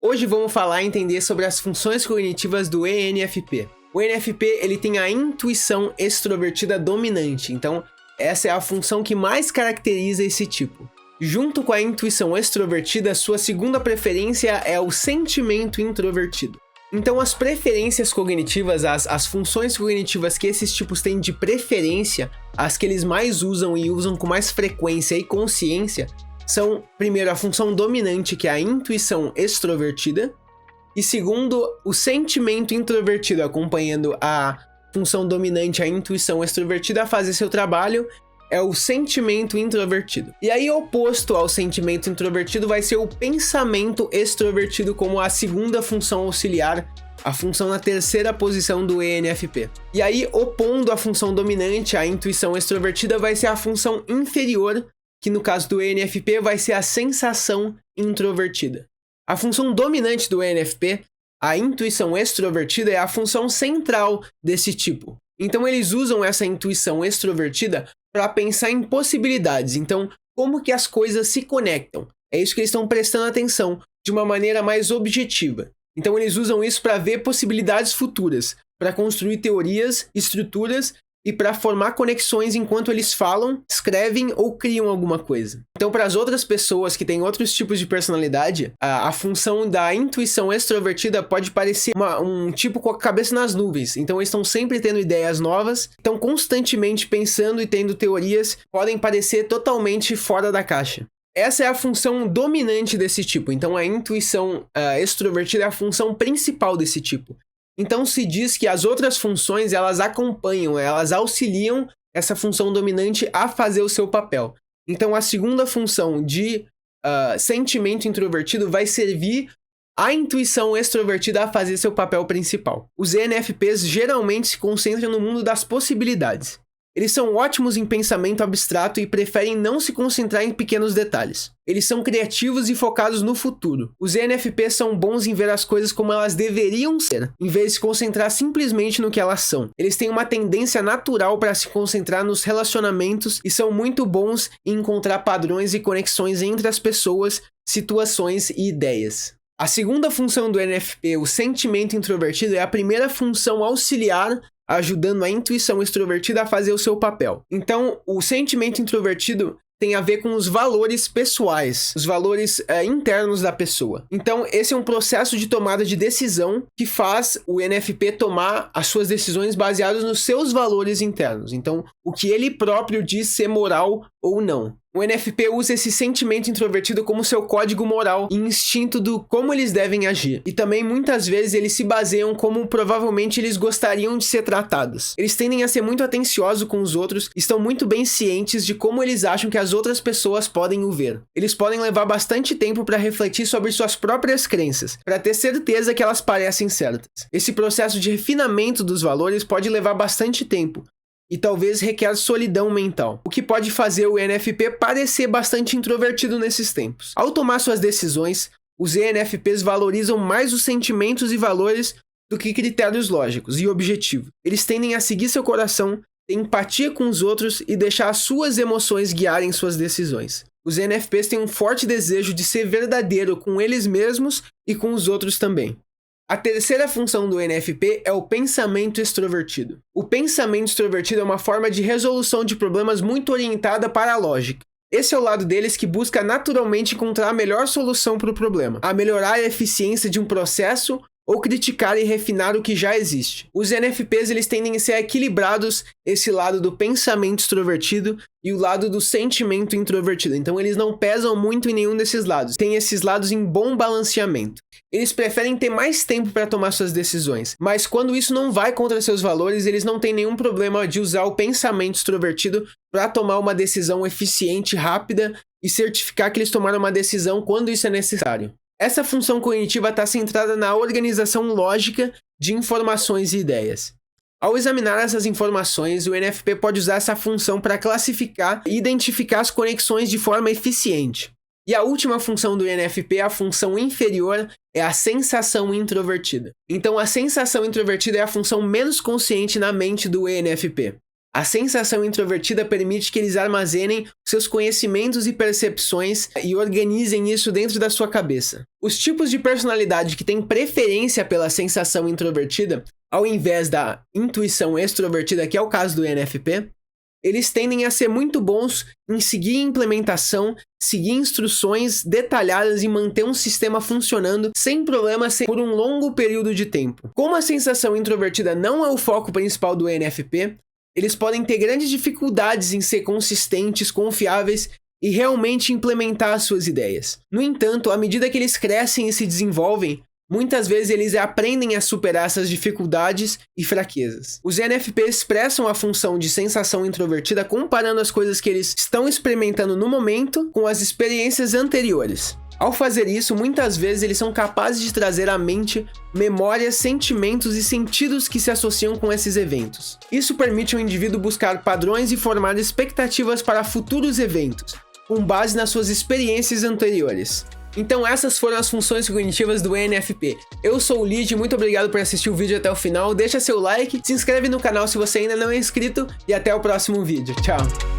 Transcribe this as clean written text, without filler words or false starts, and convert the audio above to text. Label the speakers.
Speaker 1: Hoje vamos falar e entender sobre as funções cognitivas do ENFP. O ENFP ele tem a intuição extrovertida dominante, então essa é a função que mais caracteriza esse tipo. Junto com a intuição extrovertida, sua segunda preferência é o sentimento introvertido. Então as preferências cognitivas, as funções cognitivas que esses tipos têm de preferência, as que eles mais usam e usam com mais frequência e consciência, são, primeiro, a função dominante, que é a intuição extrovertida, e segundo, o sentimento introvertido, acompanhando a função dominante, a intuição extrovertida, a fazer seu trabalho, é o sentimento introvertido. E aí, oposto ao sentimento introvertido vai ser o pensamento extrovertido como a segunda função auxiliar, a função na terceira posição do ENFP. E aí, opondo a função dominante, a intuição extrovertida, vai ser a função inferior, que no caso do ENFP vai ser a sensação introvertida. A função dominante do ENFP, a intuição extrovertida, é a função central desse tipo. Então eles usam essa intuição extrovertida para pensar em possibilidades. Então, como que as coisas se conectam? É isso que eles estão prestando atenção de uma maneira mais objetiva. Então eles usam isso para ver possibilidades futuras, para construir teorias, estruturas e para formar conexões enquanto eles falam, escrevem ou criam alguma coisa. Então, para as outras pessoas que têm outros tipos de personalidade, a função da intuição extrovertida pode parecer um tipo com a cabeça nas nuvens. Então, eles estão sempre tendo ideias novas, estão constantemente pensando e tendo teorias, podem parecer totalmente fora da caixa. Essa é a função dominante desse tipo. Então, a intuição extrovertida é a função principal desse tipo. Então se diz que as outras funções, elas acompanham, elas auxiliam essa função dominante a fazer o seu papel. Então a segunda função de sentimento introvertido vai servir a intuição extrovertida a fazer seu papel principal. Os ENFPs geralmente se concentram no mundo das possibilidades. Eles são ótimos em pensamento abstrato e preferem não se concentrar em pequenos detalhes. Eles são criativos e focados no futuro. Os ENFPs são bons em ver as coisas como elas deveriam ser, em vez de se concentrar simplesmente no que elas são. Eles têm uma tendência natural para se concentrar nos relacionamentos e são muito bons em encontrar padrões e conexões entre as pessoas, situações e ideias. A segunda função do ENFP, o sentimento introvertido, é a primeira função auxiliar, ajudando a intuição extrovertida a fazer o seu papel. Então, o sentimento introvertido tem a ver com os valores pessoais, os valores internos da pessoa. Então, esse é um processo de tomada de decisão que faz o ENFP tomar as suas decisões baseadas nos seus valores internos. Então, o que ele próprio diz ser moral ou não. O ENFP usa esse sentimento introvertido como seu código moral e instinto do como eles devem agir. E também, muitas vezes, eles se baseiam como provavelmente eles gostariam de ser tratados. Eles tendem a ser muito atenciosos com os outros e estão muito bem cientes de como eles acham que as outras pessoas podem o ver. Eles podem levar bastante tempo para refletir sobre suas próprias crenças, para ter certeza que elas parecem certas. Esse processo de refinamento dos valores pode levar bastante tempo, e talvez requer solidão mental, o que pode fazer o ENFP parecer bastante introvertido nesses tempos. Ao tomar suas decisões, os ENFPs valorizam mais os sentimentos e valores do que critérios lógicos e objetivos. Eles tendem a seguir seu coração, ter empatia com os outros e deixar as suas emoções guiarem suas decisões. Os ENFPs têm um forte desejo de ser verdadeiro com eles mesmos e com os outros também. A terceira função do ENFP é o pensamento extrovertido. O pensamento extrovertido é uma forma de resolução de problemas muito orientada para a lógica. Esse é o lado deles que busca naturalmente encontrar a melhor solução para o problema, a melhorar a eficiência de um processo ou criticar e refinar o que já existe. Os ENFPs eles tendem a ser equilibrados, esse lado do pensamento extrovertido e o lado do sentimento introvertido. Então eles não pesam muito em nenhum desses lados. Tem esses lados em bom balanceamento. Eles preferem ter mais tempo para tomar suas decisões, mas quando isso não vai contra seus valores, eles não têm nenhum problema de usar o pensamento extrovertido para tomar uma decisão eficiente, rápida e certificar que eles tomaram uma decisão quando isso é necessário. Essa função cognitiva está centrada na organização lógica de informações e ideias. Ao examinar essas informações, o ENFP pode usar essa função para classificar e identificar as conexões de forma eficiente. E a última função do ENFP, a função inferior, é a sensação introvertida. Então, a sensação introvertida é a função menos consciente na mente do ENFP. A sensação introvertida permite que eles armazenem seus conhecimentos e percepções e organizem isso dentro da sua cabeça. Os tipos de personalidade que têm preferência pela sensação introvertida, ao invés da intuição extrovertida, que é o caso do ENFP, eles tendem a ser muito bons em seguir implementação, seguir instruções detalhadas e manter um sistema funcionando sem problemas por um longo período de tempo. Como a sensação introvertida não é o foco principal do ENFP, eles podem ter grandes dificuldades em ser consistentes, confiáveis e realmente implementar as suas ideias. No entanto, à medida que eles crescem e se desenvolvem, muitas vezes eles aprendem a superar essas dificuldades e fraquezas. Os ENFP expressam a função de sensação introvertida comparando as coisas que eles estão experimentando no momento com as experiências anteriores. Ao fazer isso, muitas vezes eles são capazes de trazer à mente memórias, sentimentos e sentidos que se associam com esses eventos. Isso permite ao indivíduo buscar padrões e formar expectativas para futuros eventos, com base nas suas experiências anteriores. Então essas foram as funções cognitivas do ENFP. Eu sou o Lid, muito obrigado por assistir o vídeo até o final, deixa seu like, se inscreve no canal se você ainda não é inscrito e até o próximo vídeo. Tchau!